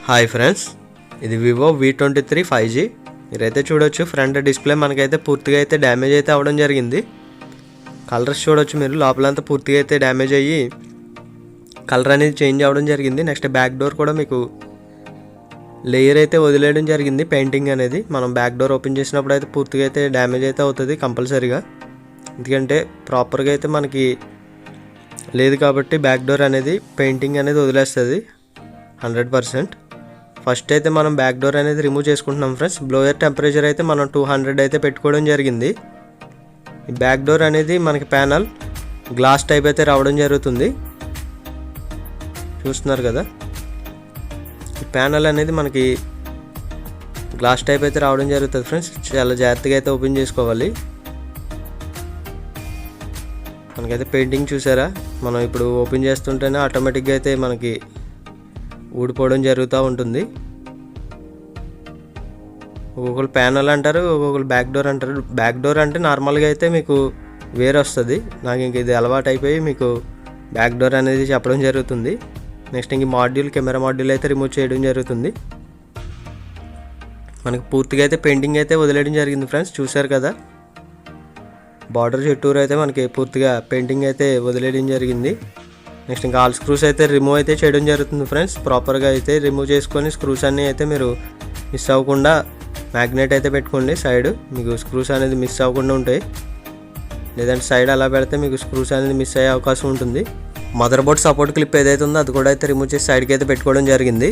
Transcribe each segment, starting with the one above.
Hi friends, ఇది Vivo V23 5G. మీరైతే చూడొచ్చు ఫ్రంట్ డిస్ప్లే మనకైతే పూర్తిగా అయితే డ్యామేజ్ అయితే అవ్వడం జరిగింది. కలర్స్ చూడొచ్చు మీరు, లోపలంతా పూర్తిగా అయితే డ్యామేజ్ అయ్యి కలర్ అనేది చేంజ్ అవ్వడం జరిగింది. నెక్స్ట్ బ్యాక్ డోర్ కూడా మీకు లేయర్ అయితే వదిలేయడం జరిగింది. పెయింటింగ్ అనేది మనం బ్యాక్ డోర్ ఓపెన్ చేసినప్పుడు అయితే పూర్తిగా అయితే డ్యామేజ్ అయితే అవుతుంది కంపల్సరీగా, ఎందుకంటే ప్రాపర్గా అయితే మనకి లేదు కాబట్టి బ్యాక్ డోర్ అనేది పెయింటింగ్ అనేది వదిలేస్తుంది 100%. ఫస్ట్ అయితే మనం బ్యాక్ డోర్ అనేది రిమూవ్ చేసుకుంటున్నాం ఫ్రెండ్స్. బ్లోయర్ టెంపరేచర్ అయితే మనం 200 అయితే పెట్టుకోవడం జరిగింది. ఈ బ్యాక్ డోర్ అనేది మనకి ప్యానల్ గ్లాస్ టైప్ అయితే రావడం జరుగుతుంది, చూస్తున్నారు కదా. ఈ ప్యానల్ అనేది మనకి గ్లాస్ టైప్ అయితే రావడం జరుగుతుంది ఫ్రెండ్స్. చాలా జాగ్రత్తగా అయితే ఓపెన్ చేసుకోవాలి. మనకైతే పెయింటింగ్ చూసారా, మనం ఇప్పుడు ఓపెన్ చేస్తుంటేనే ఆటోమేటిక్గా అయితే మనకి ఊడిపోవడం జరుగుతూ ఉంటుంది. ఒక్కొక్కరు ప్యానల్ అంటారు, ఒక్కొక్కరు బ్యాక్ డోర్ అంటారు. బ్యాక్ డోర్ అంటే నార్మల్గా అయితే మీకు వేరే వస్తుంది, నాకు ఇంక ఇది అలవాటు అయిపోయి మీకు బ్యాక్ డోర్ అనేది చెప్పడం జరుగుతుంది. నెక్స్ట్ ఇంక మాడ్యూల్, కెమెరా మాడ్యూల్ అయితే రిమూవ్ చేయడం జరుగుతుంది. మనకి పూర్తిగా అయితే పెయింటింగ్ అయితే వదిలేయడం జరిగింది ఫ్రెండ్స్, చూసారు కదా. బార్డర్ చుట్టూరు అయితే మనకి పూర్తిగా పెయింటింగ్ అయితే వదిలేయడం జరిగింది. నెక్స్ట్ ఇంకా ఆల్ స్క్రూస్ అయితే రిమూవ్ అయితే చేయడం జరుగుతుంది ఫ్రెండ్స్. ప్రాపర్గా అయితే రిమూవ్ చేసుకొని స్క్రూస్ అన్నీ అయితే మీరు మిస్ అవ్వకుండా మ్యాగ్నెట్ అయితే పెట్టుకోండి సైడ్, మీకు స్క్రూస్ అనేది మిస్ అవ్వకుండా ఉంటాయి. లేదంటే సైడ్ అలా పెడితే మీకు స్క్రూస్ అనేది మిస్ అయ్యే అవకాశం ఉంటుంది. మదర్ బోర్డ్ సపోర్ట్ క్లిప్ ఏదైతే ఉందో అది కూడా అయితే రిమూవ్ చేసి సైడ్కి అయితే పెట్టుకోవడం జరిగింది,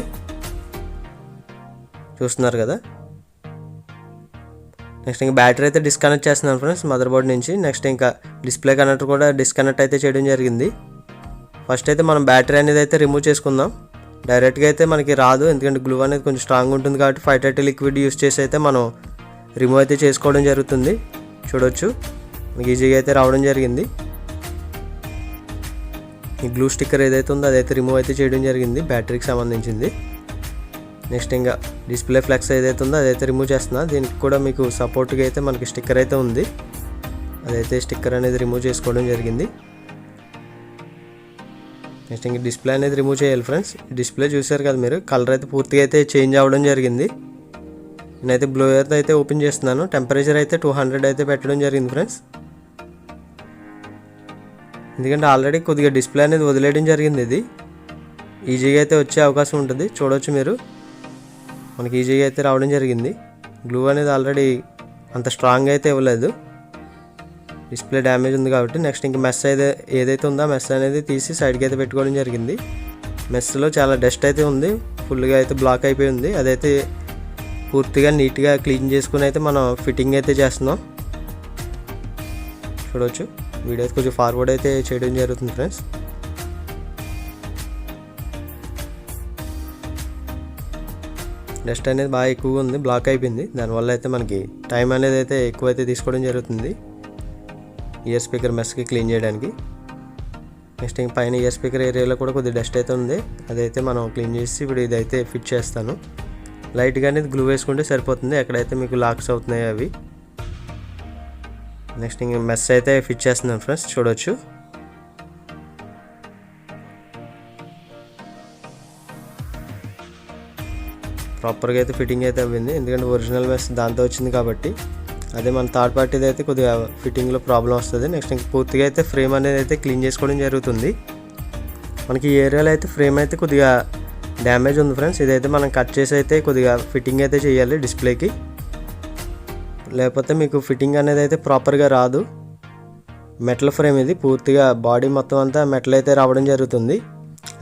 చూస్తున్నారు కదా. నెక్స్ట్ ఇంకా బ్యాటరీ అయితే డిస్కనెక్ట్ చేస్తున్నాను ఫ్రెండ్స్ మదర్ బోర్డ్ నుంచి. నెక్స్ట్ ఇంకా డిస్ప్లే కనెక్టర్ కూడా డిస్కనెక్ట్ అయితే చేయడం జరిగింది. ఫస్ట్ అయితే మనం బ్యాటరీ అనేది అయితే రిమూవ్ చేసుకుందాం. డైరెక్ట్గా అయితే మనకి రాదు, ఎందుకంటే గ్లూ అనేది కొంచెం స్ట్రాంగ్ ఉంటుంది కాబట్టి 530 లిక్విడ్ యూస్ చేసి అయితే మనం రిమూవ్ అయితే చేసుకోవడం జరుగుతుంది. చూడొచ్చు మనకి ఈజీగా అయితే రావడం జరిగింది. ఈ గ్లూ స్టిక్కర్ ఏదైతే ఉందో అదైతే రిమూవ్ అయితే చేయడం జరిగింది, బ్యాటరీకి సంబంధించింది. నెక్స్ట్ ఇంకా డిస్ప్లే ఫ్లెక్స్ ఏదైతే ఉందో అదైతే రిమూవ్ చేస్తున్నా. దీనికి కూడా మీకు సపోర్ట్గా అయితే మనకి స్టిక్కర్ అయితే ఉంది, అదైతే స్టిక్కర్ అనేది రిమూవ్ చేసుకోవడం జరిగింది. నెక్స్ట్ ఇంక డిస్ప్లే అనేది రిమూవ్ చేయాలి ఫ్రెండ్స్. డిస్ప్లే చూసారు కదా మీరు, కలర్ అయితే పూర్తిగా అయితే చేంజ్ అవ్వడం జరిగింది. నేనైతే బ్లోయర్ అయితే ఓపెన్ చేస్తున్నాను. టెంపరేచర్ అయితే 200 అయితే పెట్టడం జరిగింది ఫ్రెండ్స్, ఎందుకంటే ఆల్రెడీ కొద్దిగా డిస్ప్లే అనేది వదిలేయడం జరిగింది. ఇది ఈజీగా అయితే వచ్చే అవకాశం ఉంటుంది, చూడవచ్చు మీరు. మనకి ఈజీగా అయితే రావడం జరిగింది. గ్లూ అనేది ఆల్రెడీ అంత స్ట్రాంగ్ అయితే ఇవ్వలేదు, డిస్ప్లే డ్యామేజ్ ఉంది కాబట్టి. నెక్స్ట్ ఇంక మెస్ ఏదైతే ఉందో మెస్ అనేది తీసి సైడ్కి అయితే పెట్టుకోవడం జరిగింది. మెస్లో చాలా డస్ట్ అయితే ఉంది, ఫుల్గా అయితే బ్లాక్ అయిపోయి ఉంది. అదైతే పూర్తిగా నీట్గా క్లీన్ చేసుకుని అయితే మనం ఫిట్టింగ్ అయితే చేస్తున్నాం, చూడవచ్చు. వీడియో అయితే కొంచెం ఫార్వర్డ్ అయితే చేయడం జరుగుతుంది ఫ్రెండ్స్. డస్ట్ అనేది బాగా ఎక్కువగా ఉంది, బ్లాక్ అయిపోయింది. దానివల్ల అయితే మనకి టైం అనేది అయితే ఎక్కువ అయితే తీసుకోవడం జరుగుతుంది ఇయర్ స్పీకర్ మెస్కి క్లీన్ చేయడానికి. నెక్స్ట్ ఇంక పైన ఇయర్ స్పీకర్ ఏరియాలో కూడా కొద్దిగా డస్ట్ అయితే ఉంది, అదైతే మనం క్లీన్ చేసి ఇప్పుడు ఇదైతే ఫిట్ చేస్తాను. లైట్గా అనేది గ్లూ వేసుకుంటే సరిపోతుంది ఎక్కడైతే మీకు లాక్స్ అవుతున్నాయి అవి. నెక్స్ట్ ఇంక మెస్ అయితే ఫిట్ చేస్తున్నాను ఫ్రెండ్స్, చూడవచ్చు. ప్రాపర్గా అయితే ఫిట్టింగ్ అయితే అవ్వింది, ఎందుకంటే ఒరిజినల్ మెస్ దాంతో వచ్చింది కాబట్టి. అదే మన థర్డ్ పార్టీది అయితే కొద్దిగా ఫిట్టింగ్లో ప్రాబ్లం వస్తుంది. నెక్స్ట్ ఇంక పూర్తిగా అయితే ఫ్రేమ్ అనేది అయితే క్లీన్ చేసుకోవడం జరుగుతుంది. మనకి ఈ ఏరియాలో అయితే ఫ్రేమ్ అయితే కొద్దిగా డ్యామేజ్ ఉంది ఫ్రెండ్స్. ఇదైతే మనం కట్ చేసి అయితే కొద్దిగా ఫిట్టింగ్ అయితే చేయాలి డిస్ప్లేకి, లేకపోతే మీకు ఫిట్టింగ్ అనేది అయితే ప్రాపర్గా రాదు. మెటల్ ఫ్రేమ్ ఇది, పూర్తిగా బాడీ మొత్తం అంతా మెటల్ అయితే రావడం జరుగుతుంది.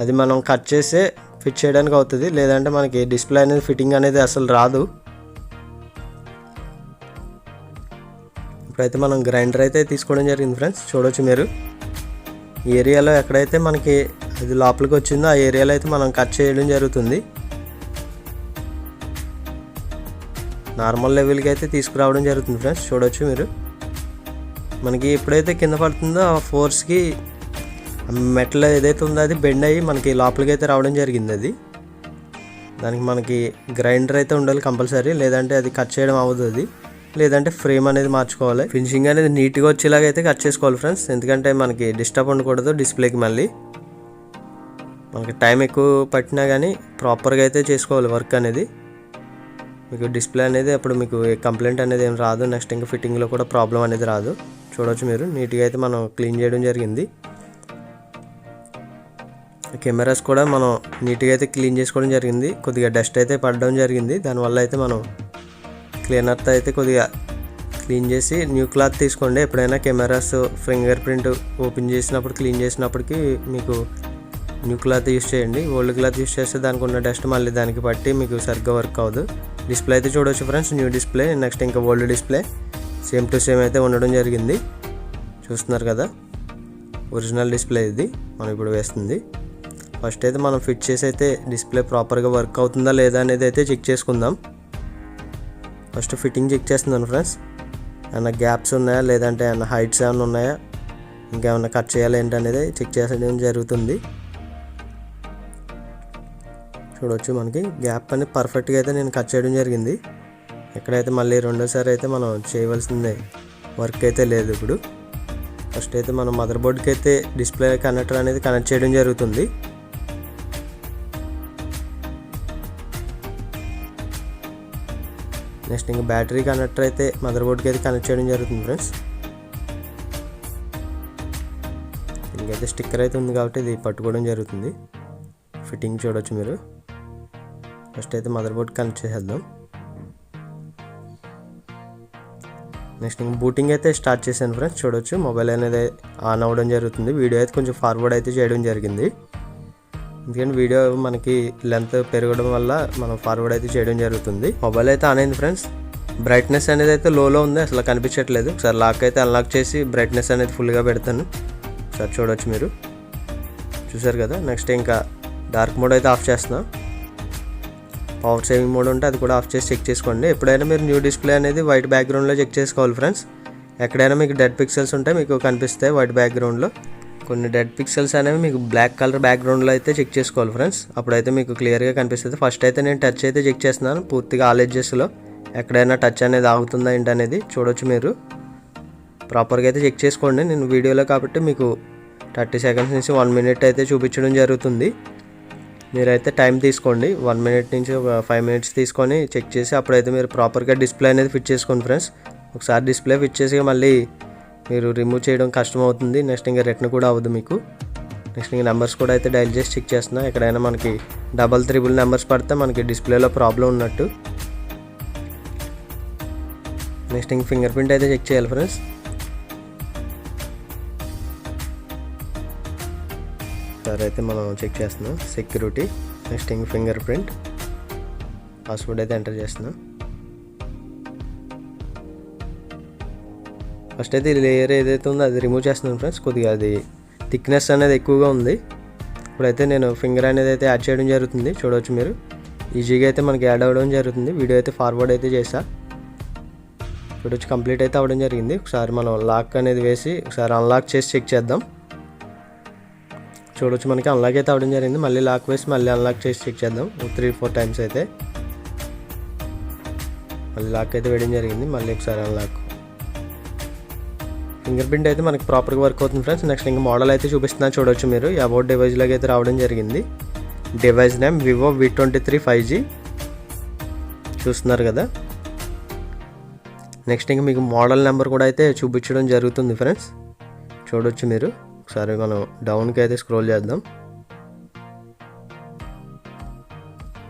అది మనం కట్ చేసే ఫిట్ చేయడానికి అవుతుంది, లేదంటే మనకి డిస్ప్లే అనేది ఫిట్టింగ్ అనేది అసలు రాదు. ఇప్పుడైతే మనం గ్రైండర్ అయితే తీసుకోవడం జరిగింది ఫ్రెండ్స్, చూడవచ్చు మీరు. ఈ ఏరియాలో ఎక్కడైతే మనకి అది లోపలికి వచ్చిందో ఆ ఏరియాలో అయితే మనం కట్ చేయడం జరుగుతుంది. నార్మల్ లెవెల్కి అయితే తీసుకురావడం జరుగుతుంది ఫ్రెండ్స్, చూడవచ్చు మీరు. మనకి ఎప్పుడైతే కింద పడుతుందో ఆ ఫోర్స్కి మెటల్ ఏదైతే ఉందో అది బెండ్ అయ్యి మనకి లోపలికి అయితే రావడం జరిగింది. అది దానికి మనకి గ్రైండర్ అయితే ఉండాలి కంపల్సరీ, లేదంటే అది కట్ చేయడం అవ్వదు. అది లేదంటే ఫ్రేమ్ అనేది మార్చుకోవాలి. ఫినిషింగ్ అనేది నీట్గా వచ్చేలాగా అయితే కట్ చేసుకోవాలి ఫ్రెండ్స్, ఎందుకంటే మనకి డిస్టర్బ్ ఉండకూడదు డిస్ప్లేకి. మళ్ళీ మనకి టైం ఎక్కువ పట్టినా కానీ ప్రాపర్గా అయితే చేసుకోవాలి వర్క్ అనేది. మీకు డిస్ప్లే అనేది అప్పుడు మీకు కంప్లైంట్ అనేది ఏం రాదు. నెక్స్ట్ ఇంకా ఫిట్టింగ్లో కూడా ప్రాబ్లం అనేది రాదు. చూడవచ్చు మీరు నీట్గా అయితే మనం క్లీన్ చేయడం జరిగింది. కెమెరాస్ కూడా మనం నీట్గా అయితే క్లీన్ చేసుకోవడం జరిగింది. కొద్దిగా డస్ట్ అయితే పడడం జరిగింది. దానివల్ల అయితే మనం క్లీనర్తో అయితే కొద్దిగా క్లీన్ చేసి న్యూ క్లాత్ తీసుకోండి. ఎప్పుడైనా కెమెరాస్ ఫింగర్ ప్రింట్ ఓపెన్ చేసినప్పుడు క్లీన్ చేసినప్పటికీ మీకు న్యూ క్లాత్ యూస్ చేయండి. ఓల్డ్ క్లాత్ యూస్ చేస్తే దానికి ఉన్న డస్ట్ మళ్ళీ దానికి పట్టి మీకు సరిగ్గా వర్క్ అవ్వదు. డిస్ప్లే అయితే చూడవచ్చు ఫ్రెండ్స్, న్యూ డిస్ప్లే. నెక్స్ట్ ఇంకా old display same to same అయితే ఉండడం జరిగింది. చూస్తున్నారు కదా, ఒరిజినల్ డిస్ప్లే ఇది మనం ఇప్పుడు వేస్తుంది. ఫస్ట్ అయితే మనం ఫిట్ చేసి అయితే డిస్ప్లే ప్రాపర్గా వర్క్ అవుతుందా లేదా అనేది అయితే చెక్ చేసుకుందాం. ఫస్ట్ ఫిట్టింగ్ చెక్ చేస్తున్నాను ఫ్రెండ్స్. ఏమైనా గ్యాప్స్ ఉన్నాయా లేదంటే ఏమైనా హైట్స్ ఏమైనా ఉన్నాయా, ఇంకేమైనా కట్ చేయాలి ఏంటనేది చెక్ చేయడం జరుగుతుంది. చూడవచ్చు మనకి గ్యాప్ అనేది పర్ఫెక్ట్గా అయితే నేను కట్ చేయడం జరిగింది. ఎక్కడైతే మళ్ళీ రెండోసారి అయితే మనం చేయవలసిందే వర్క్ అయితే లేదు. ఇప్పుడు ఫస్ట్ అయితే మనం మదర్ బోర్డ్కి అయితే డిస్ప్లే కనెక్టర్ అనేది కనెక్ట్ చేయడం జరుగుతుంది. నెక్స్ట్ ఇంకా బ్యాటరీ కనెక్టర్ అయితే మదర్ బోర్డ్కి అయితే కనెక్ట్ చేయడం జరుగుతుంది ఫ్రెండ్స్. దీనికైతే స్టిక్కర్ అయితే ఉంది కాబట్టి ఇది పట్టుకోవడం జరుగుతుంది. ఫిట్టింగ్ చూడవచ్చు మీరు. ఫస్ట్ అయితే మదర్ బోర్డ్ కనెక్ట్ చేసేద్దాం. నెక్స్ట్ ఇంకా బూటింగ్ అయితే స్టార్ట్ చేశాను ఫ్రెండ్స్. చూడవచ్చు మొబైల్ అనేది ఆన్ అవ్వడం జరుగుతుంది. వీడియో అయితే కొంచెం ఫార్వర్డ్ అయితే చేయడం జరిగింది, ఎందుకంటే వీడియో మనకి లెంత్ పెరగడం వల్ల మనం ఫార్వర్డ్ అయితే చేయడం జరుగుతుంది. మొబైల్ అయితే ఆన్ అయింది ఫ్రెండ్స్. బ్రైట్నెస్ అనేది అయితే లోలో ఉంది, అసలు కనిపించట్లేదు. ఒకసారి లాక్ అయితే అన్లాక్ చేసి బ్రైట్నెస్ అనేది ఫుల్గా పెడతాను. ఒకసారి చూడవచ్చు మీరు, చూసారు కదా. నెక్స్ట్ ఇంకా డార్క్ మోడ్ అయితే ఆఫ్ చేస్తున్నా. పవర్ సేవింగ్ మోడ్ ఉంటే అది కూడా ఆఫ్ చేసి చెక్ చేసుకోండి. ఎప్పుడైనా మీరు న్యూ డిస్ప్లే అనేది వైట్ బ్యాక్గ్రౌండ్లో చెక్ చేసుకోవాలి ఫ్రెండ్స్. ఎక్కడైనా మీకు డెడ్ పిక్సెల్స్ ఉంటే మీకు కనిపిస్తాయి వైట్ బ్యాక్గ్రౌండ్లో. కొన్ని డెడ్ పిక్సెల్స్ అనేవి మీకు బ్లాక్ కలర్ బ్యాక్గ్రౌండ్లో అయితే చెక్ చేసుకోవాలి ఫ్రెండ్స్. అప్పుడైతే మీకు క్లియర్గా కనిపిస్తుంది. ఫస్ట్ అయితే నేను టచ్ అయితే చెక్ చేస్తున్నాను పూర్తిగా ఆల్ ఎడ్జెస్లో. ఎక్కడైనా టచ్ అనేది ఆగుతుందా ఏంటనేది చూడవచ్చు మీరు. ప్రాపర్గా అయితే చెక్ చేసుకోండి. నేను వీడియోలో కాబట్టి మీకు 30 సెకండ్స్ నుంచి 1 మినిట్ అయితే చూపించడం జరుగుతుంది. మీరైతే టైం తీసుకోండి, 1 మినిట్ నుంచి 5 మినిట్స్ తీసుకొని చెక్ చేసి అప్పుడైతే మీరు ప్రాపర్గా డిస్ప్లే అనేది ఫిట్ చేసుకోండి ఫ్రెండ్స్. ఒకసారి డిస్ప్లే ఫిట్ చేసి మళ్ళీ మీరు రిమూవ్ చేయడం కష్టం అవుతుంది. నెక్స్ట్ ఇంకా రిటర్న్ కూడా అవ్వదు మీకు. నెక్స్ట్ ఇంకా నెంబర్స్ కూడా అయితే డైల్ చేసి చెక్ చేస్తున్నా. ఎక్కడైనా మనకి 333 నెంబర్స్ పడితే మనకి డిస్ప్లేలో ప్రాబ్లం ఉన్నట్టు. నెక్స్ట్ ఇంక ఫింగర్ ప్రింట్ అయితే చెక్ చేయాలి ఫ్రెండ్స్. సరే అయితే మనం చెక్ చేస్తున్నాం సెక్యూరిటీ. నెక్స్ట్ ఇంక ఫింగర్ ప్రింట్, పాస్వర్డ్ అయితే ఎంటర్ చేస్తున్నాం. ఫస్ట్ అయితే లేయర్ ఏదైతే ఉందో అది రిమూవ్ చేస్తున్నాను ఫ్రెండ్స్. కొద్దిగా అది థిక్నెస్ అనేది ఎక్కువగా ఉంది. ఇప్పుడైతే నేను ఫింగర్ అనేది అయితే యాడ్ చేయడం జరుగుతుంది. చూడవచ్చు మీరు, ఈజీగా అయితే మనకి యాడ్ అవ్వడం జరుగుతుంది. వీడియో అయితే ఫార్వర్డ్ అయితే చేసా. చూడవచ్చు కంప్లీట్ అయితే అవ్వడం జరిగింది. ఒకసారి మనం లాక్ అనేది వేసి ఒకసారి అన్లాక్ చేసి చెక్ చేద్దాం. చూడవచ్చు మనకి అన్లాక్ అయితే అవ్వడం జరిగింది. మళ్ళీ లాక్ వేసి మళ్ళీ అన్లాక్ చేసి చెక్ చేద్దాం. 3-4 టైమ్స్ అయితే మళ్ళీ లాక్ అయితే వేయడం జరిగింది. మళ్ళీ ఒకసారి అన్లాక్. ఫింగర్ ప్రింట్ అయితే మనకి ప్రాపర్గా వర్క్ అవుతుంది ఫ్రెండ్స్. నెక్స్ట్ ఇంకా మోడల్ అయితే చూపిస్తున్నాను చూడవచ్చు మీరు. అబౌట్ డివైస్లోకి అయితే రావడం జరిగింది. Device name Vivo V23 5G చూస్తున్నారు కదా. నెక్స్ట్ ఇంకా మీకు మోడల్ నెంబర్ కూడా అయితే చూపించడం జరుగుతుంది ఫ్రెండ్స్. చూడవచ్చు మీరు. ఒకసారి మనం డౌన్కి అయితే స్క్రోల్ చేద్దాం.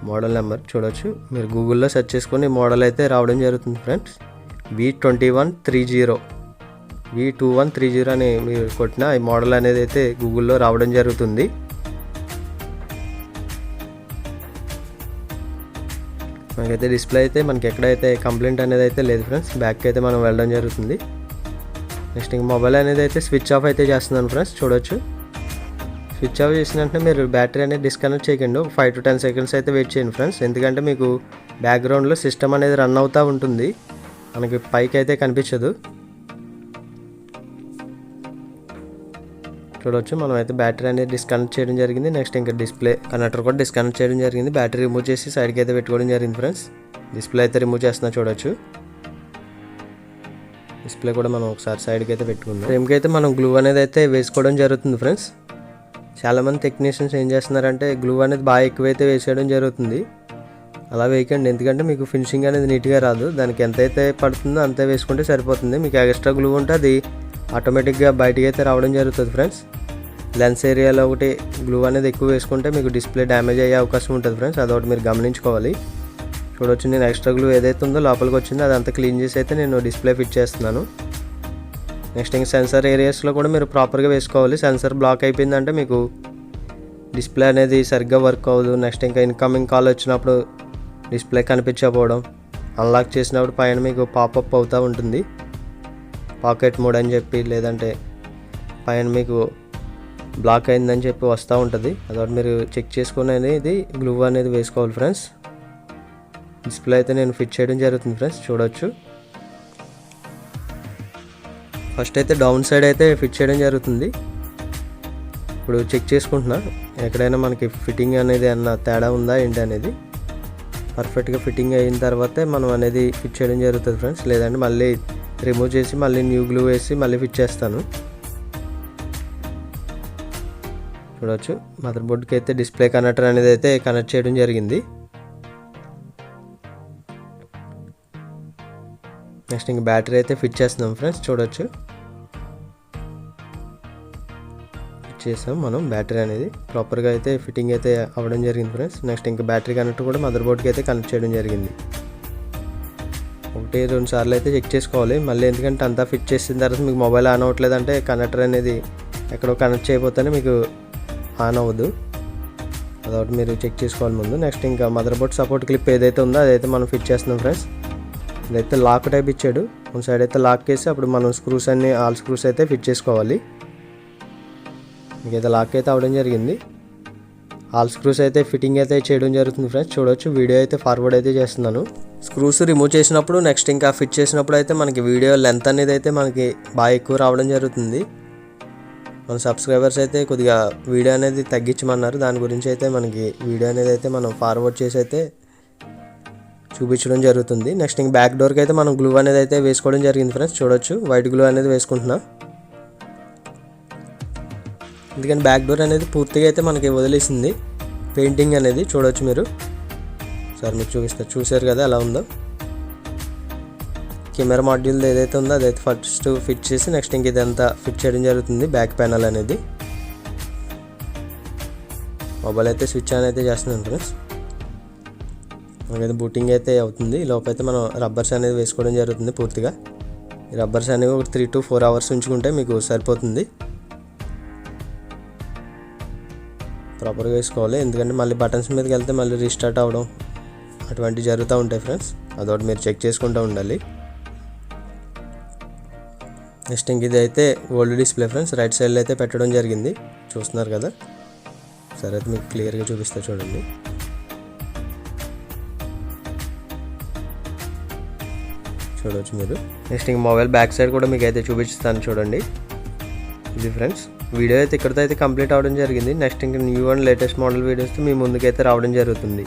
మోడల్ నెంబర్ చూడవచ్చు మీరు. గూగుల్లో సెర్చ్ చేసుకొని మోడల్ అయితే రావడం జరుగుతుంది ఫ్రెండ్స్. V2130 అని మీరు కొట్టిన ఈ మోడల్ అనేది అయితే గూగుల్లో రావడం జరుగుతుంది. మనకైతే డిస్ప్లే అయితే మనకి ఎక్కడైతే కంప్లైంట్ అనేది అయితే లేదు ఫ్రెండ్స్. బ్యాక్ అయితే మనం వెళ్ళడం జరుగుతుంది. నెక్స్ట్ ఇంక మొబైల్ అనేది అయితే స్విచ్ ఆఫ్ అయితే చేస్తున్నాను ఫ్రెండ్స్. చూడవచ్చు స్విచ్ ఆఫ్ చేసిన వెంటనే మీరు బ్యాటరీ అనేది డిస్కనెక్ట్ చేయకండి. 5 to 10 సెకండ్స్ అయితే వెయిట్ చేయండి ఫ్రెండ్స్. ఎందుకంటే మీకు బ్యాక్గ్రౌండ్లో సిస్టమ్ అనేది రన్ అవుతూ ఉంటుంది, మనకి పైకి అయితే కనిపించదు. చూడవచ్చు మనం అయితే బ్యాటరీ అనేది డిస్కనెక్ట్ చేయడం జరిగింది. నెక్స్ట్ ఇంకా డిస్ప్లే కనెక్టర్ కూడా డిస్కనెక్ట్ చేయడం జరిగింది. బ్యాటరీ రిమూవ్ చేసి సైడ్కి అయితే పెట్టుకోవడం జరిగింది ఫ్రెండ్స్. డిస్ప్లే అయితే రిమూవ్ చేస్తున్నా చూడవచ్చు. డిస్ప్లే కూడా మనం ఒకసారి సైడ్కి అయితే పెట్టుకుందాం. ఫ్రేమ్కి అయితే మనం గ్లూ అనేది అయితే వేసుకోవడం జరుగుతుంది ఫ్రెండ్స్. చాలామంది టెక్నీషియన్స్ ఏం చేస్తున్నారంటే గ్లూ అనేది బాగా ఎక్కువైతే వేసేయడం జరుగుతుంది. అలా వేయకండి, ఎందుకంటే మీకు ఫినిషింగ్ అనేది నీట్గా రాదు. దానికి ఎంతైతే పడుతుందో అంతే వేసుకుంటే సరిపోతుంది. మీకు ఎక్స్ట్రా గ్లూ ఉంటే అది ఆటోమేటిక్గా బయటికి అయితే రావడం జరుగుతుంది ఫ్రెండ్స్. లెన్స్ ఏరియాలో ఒకటి గ్లూ అనేది ఎక్కువ వేసుకుంటే మీకు డిస్ప్లే డ్యామేజ్ అయ్యే అవకాశం ఉంటుంది ఫ్రెండ్స్. అదొకటి మీరు గమనించుకోవాలి. చూడవచ్చు, నేను ఎక్స్ట్రా గ్లూ ఏదైతే ఉందో లోపలికి వచ్చిందో అదంతా క్లీన్ చేసి అయితే నేను డిస్ప్లే ఫిట్ చేస్తున్నాను. నెక్స్ట్ ఇంకా సెన్సార్ ఏరియాస్లో కూడా మీరు ప్రాపర్గా వేసుకోవాలి. సెన్సార్ బ్లాక్ అయిపోయిందంటే మీకు డిస్ప్లే అనేది సరిగ్గా వర్క్ అవ్వదు. నెక్స్ట్ ఇంకా ఇన్కమింగ్ కాల్ వచ్చినప్పుడు డిస్ప్లే కనిపించకపోవడం, అన్లాక్ చేసినప్పుడు పైన మీకు పాపప్ అవుతూ ఉంటుంది పాకెట్ మోడ్ అని చెప్పి, లేదంటే పైన మీకు బ్లాక్ అయిందని చెప్పి వస్తూ ఉంటుంది. అదొకటి మీరు చెక్ చేసుకుని అనేది గ్లూ అనేది వేసుకోవాలి ఫ్రెండ్స్. డిస్ప్లే అయితే నేను ఫిట్ చేయడం జరుగుతుంది ఫ్రెండ్స్. చూడవచ్చు, ఫస్ట్ అయితే డౌన్ సైడ్ అయితే ఫిట్ చేయడం జరుగుతుంది. ఇప్పుడు చెక్ చేసుకుంటున్నా ఎక్కడైనా మనకి ఫిట్టింగ్ అనేది అన్న తేడా ఉందా ఏంటి అనేది. పర్ఫెక్ట్గా ఫిట్టింగ్ అయిన తర్వాతే మనం అనేది ఫిట్ చేయడం జరుగుతుంది ఫ్రెండ్స్. లేదంటే మళ్ళీ రిమూవ్ చేసి మళ్ళీ న్యూ గ్లూ వేసి మళ్ళీ ఫిట్ చేస్తాను. చూడవచ్చు, మదర్ బోర్డ్కి అయితే డిస్ప్లే కనెక్టర్ అనేది అయితే కనెక్ట్ చేయడం జరిగింది. నెక్స్ట్ ఇంక బ్యాటరీ అయితే ఫిట్ చేస్తున్నాం ఫ్రెండ్స్. చూడవచ్చు, ఫిట్ చేసాం మనం. బ్యాటరీ అనేది ప్రాపర్గా అయితే ఫిట్టింగ్ అయితే అవ్వడం జరిగింది ఫ్రెండ్స్. నెక్స్ట్ ఇంకా బ్యాటరీ కనెక్టర్ కూడా మదర్ బోర్డ్కి అయితే కనెక్ట్ చేయడం జరిగింది. 1-2 సార్లు అయితే చెక్ చేసుకోవాలి మళ్ళీ, ఎందుకంటే అంతా ఫిట్ చేసిన తర్వాత మీకు మొబైల్ ఆన్ అవ్వట్లేదంటే కనెక్టర్ అనేది ఎక్కడో కనెక్ట్ చేయకపోతేనే మీకు ఆన్ అవ్వదు. అదొకటి మీరు చెక్ చేసుకోవాలి ముందు. నెక్స్ట్ ఇంకా మదర్ బోర్డ్ సపోర్ట్ క్లిప్ ఏదైతే ఉందో అదైతే మనం ఫిట్ చేస్తున్నాం ఫ్రెండ్స్. ఇదైతే లాక్ టైప్ ఇచ్చాడు, ఒక సైడ్ అయితే లాక్ చేసి అప్పుడు మనం స్క్రూస్ అన్ని ఆల్ స్క్రూస్ అయితే ఫిట్ చేసుకోవాలి. మీకైతే లాక్ అయితే అవ్వడం జరిగింది. ఆల్ స్క్రూస్ అయితే ఫిట్టింగ్ అయితే చేయడం జరుగుతుంది ఫ్రెండ్స్. చూడవచ్చు, వీడియో అయితే ఫార్వర్డ్ అయితే చేస్తున్నాను. స్క్రూస్ రిమూవ్ చేసినప్పుడు నెక్స్ట్ ఇంకా ఫిట్ చేసినప్పుడు అయితే మనకి వీడియో లెంత్ అనేది అయితే మనకి బాగా ఎక్కువ రావడం జరుగుతుంది. మన సబ్స్క్రైబర్స్ అయితే కొద్దిగా వీడియో అనేది తగ్గించమన్నారు. దాని గురించి అయితే మనకి వీడియో అనేది అయితే మనం ఫార్వర్డ్ చేసి అయితే చూపించడం జరుగుతుంది. నెక్స్ట్ ఇంక బ్యాక్ డోర్కి అయితే మనం గ్లూ అనేది అయితే వేసుకోవడం జరిగింది ఫ్రెండ్స్. చూడవచ్చు, వైట్ గ్లూ అనేది వేసుకుంటున్నా. ఎందుకంటే బ్యాక్ డోర్ అనేది పూర్తిగా అయితే మనకి వదిలేసింది పెయింటింగ్ అనేది. చూడవచ్చు మీరు, సార్ మీకు చూపిస్తారు, చూసారు కదా ఎలా ఉందో. కెమెరా మాడ్యూల్ ఏదైతే ఉందో అదైతే ఫస్ట్ ఫిట్ చేసి నెక్స్ట్ ఇంక ఇదంతా ఫిట్ చేయడం జరుగుతుంది. బ్యాక్ ప్యానల్ అనేది మొబైల్ అయితే స్విచ్ ఆన్ అయితే చేస్తున్నాను ఫ్రెండ్స్. మనకైతే బూటింగ్ అయితే అవుతుంది. ఈ లోపైతే మనం రబ్బర్స్ అనేది వేసుకోవడం జరుగుతుంది పూర్తిగా. ఈ రబ్బర్స్ అనేవి ఒక 3 to 4 hours ఉంచుకుంటే మీకు సరిపోతుంది. ప్రాపర్గా వేసుకోవాలి, ఎందుకంటే మళ్ళీ బటన్స్ మీదకి వెళ్తే మళ్ళీ రీస్టార్ట్ అవ్వడం అటువంటివి జరుగుతూ ఉంటాయి ఫ్రెండ్స్. అదొకటి మీరు చెక్ చేసుకుంటూ ఉండాలి. నెక్స్ట్ ఇంక ఇది అయితే ఓల్డ్ డిస్ప్లే ఫ్రెండ్స్. రైట్ సైడ్లో అయితే పెట్టడం జరిగింది, చూస్తున్నారు కదా. సరే అయితే మీకు క్లియర్గా చూపిస్తా చూడండి. చూడవచ్చు మీరు. నెక్స్ట్ ఇంక మొబైల్ బ్యాక్ సైడ్ కూడా మీకు అయితే చూపిస్తాను చూడండి. ఇది ఫ్రెండ్స్, వీడియో అయితే ఇక్కడితో అయితే కంప్లీట్ అవ్వడం జరిగింది. నెక్స్ట్ ఇంకా న్యూ అండ్ లేటెస్ట్ మోడల్ వీడియోస్తో మీ ముందుకైతే రావడం జరుగుతుంది.